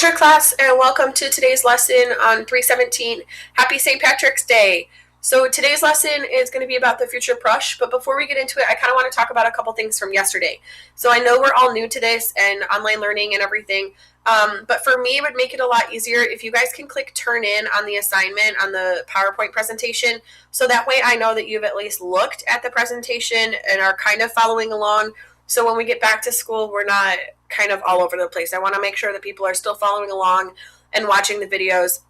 Bonjour class, and welcome to today's lesson on 317. Happy St. Patrick's Day. So today's lesson is going to be about the Futur Proche, but before we get into it, I kind of want to talk about a couple things from yesterday. So I know we're all new to this and online learning and everything, but for me, it would make it a lot easier if you guys can click turn in on the assignment on the PowerPoint presentation, so that way I know that you've at least looked at the presentation and are kind of following along. So when we get back to school, we're not kind of all over the place. I want to make sure that people are still following along and watching the videos,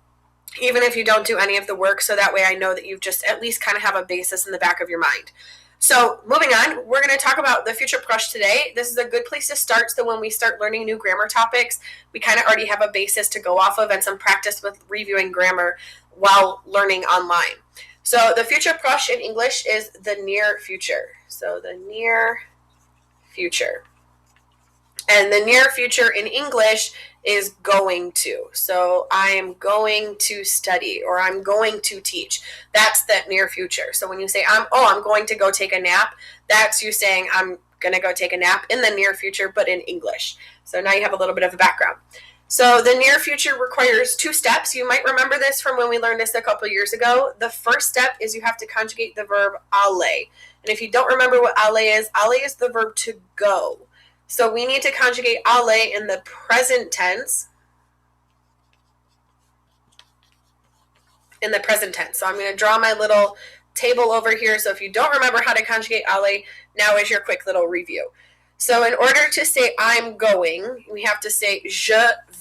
even if you don't do any of the work, so that way I know that you've just at least kind of have a basis in the back of your mind. So moving on, we're going to talk about the Futur Proche today. This is a good place to start, so when we start learning new grammar topics, we kind of already have a basis to go off of and some practice with reviewing grammar while learning online. So the Futur Proche in English is the near future. So the near future. And the near future in English is going to. So I'm going to study or I'm going to teach. That's that near future. So when you say, I'm going to go take a nap, that's you saying I'm going to go take a nap in the near future, but in English. So now you have a little bit of a background. So the near future requires two steps. You might remember this from when we learned this a couple years ago. The first step is you have to conjugate the verb aller. And if you don't remember what aller is the verb to go. So we need to conjugate aller in the present tense. So I'm going to draw my little table over here. So if you don't remember how to conjugate aller, now is your quick little review. So in order to say I'm going, we have to say je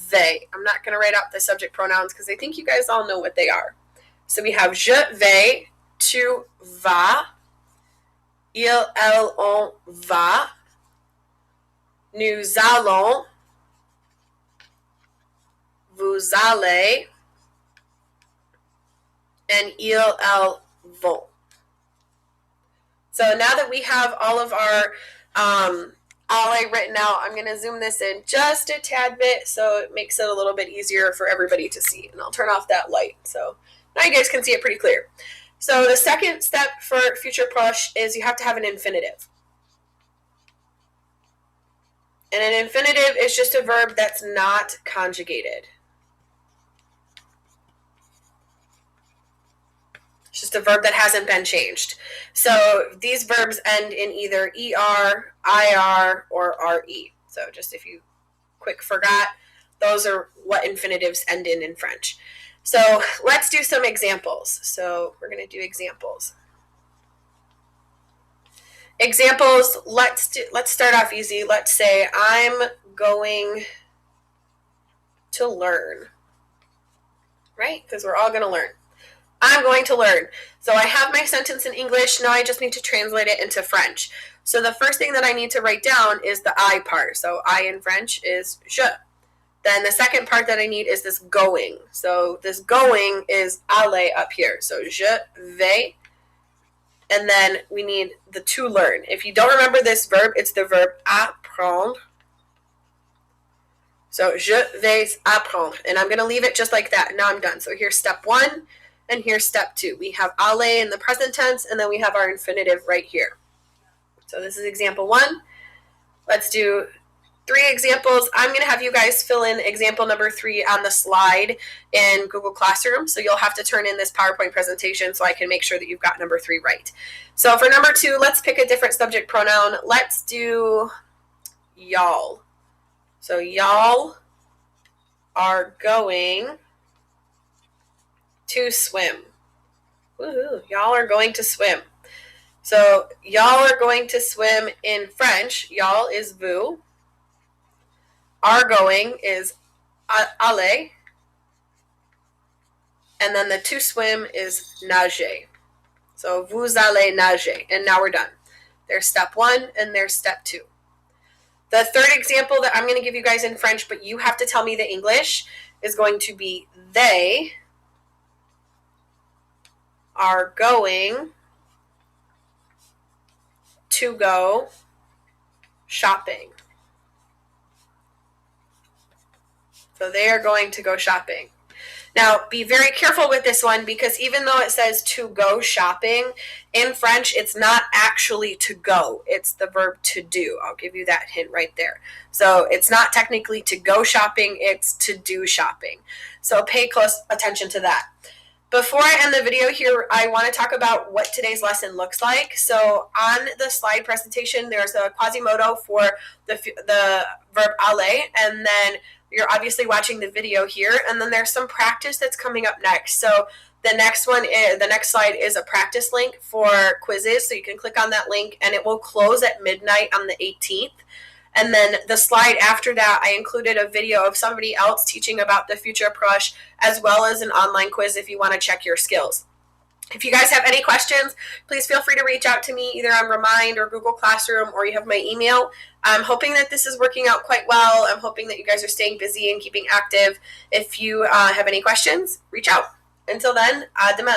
vais. I'm not going to write out the subject pronouns because I think you guys all know what they are. So we have je vais, tu vas, il, elle, on va, nous allons, vous allez, and ils, elles vont. So now that we have all of our aller written out, I'm going to zoom this in just a tad bit so it makes it a little bit easier for everybody to see. And I'll turn off that light so now you guys can see it pretty clear. So the second step for Futur Proche is you have to have an infinitive. And an infinitive is just a verb that's not conjugated. It's just a verb that hasn't been changed. So these verbs end in either ER, IR, or RE. So just if you quick forgot, those are what infinitives end in French. So let's do some examples. So we're going to do examples. Examples, let's start off easy. Let's say I'm going to learn, right? Because we're all going to learn. I'm going to learn. So I have my sentence in English. Now I just need to translate it into French. So the first thing that I need to write down is the I part. So I in French is je. Then the second part that I need is this going. So this going is aller up here. So je vais. And then we need the to learn. If you don't remember this verb, it's the verb apprendre. So je vais apprendre. And I'm going to leave it just like that. Now I'm done. So here's step one and here's step two. We have aller in the present tense and then we have our infinitive right here. So this is example one. Let's do 3 examples. I'm going to have you guys fill in example number 3 on the slide in Google Classroom. So you'll have to turn in this PowerPoint presentation so I can make sure that you've got number 3 right. So for number 2, let's pick a different subject pronoun. Let's do y'all. So y'all are going to swim. Woohoo, y'all are going to swim. So y'all are going to swim in French. Y'all is vous. Are going is aller, and then the to swim is nager. So vous allez nager, and now we're done. There's step 1 and there's step 2. The third example that I'm going to give you guys in French, but you have to tell me the English, is going to be they are going to go shopping. So they are going to go shopping. Now, be very careful with this one because even though it says to go shopping, in French, it's not actually to go. It's the verb to do. I'll give you that hint right there. So it's not technically to go shopping, it's to do shopping. So pay close attention to that. Before I end the video here, I want to talk about what today's lesson looks like. So on the slide presentation, there's a Quasimodo for the verb aller, and then you're obviously watching the video here, and then there's some practice that's coming up next. So the next slide is a practice link for quizzes, so you can click on that link, and it will close at midnight on the 18th. And then the slide after that, I included a video of somebody else teaching about the Futur Proche, as well as an online quiz if you want to check your skills. If you guys have any questions, please feel free to reach out to me either on Remind or Google Classroom, or you have my email. I'm hoping that this is working out quite well. I'm hoping that you guys are staying busy and keeping active. If you have any questions, reach out. Until then, demain.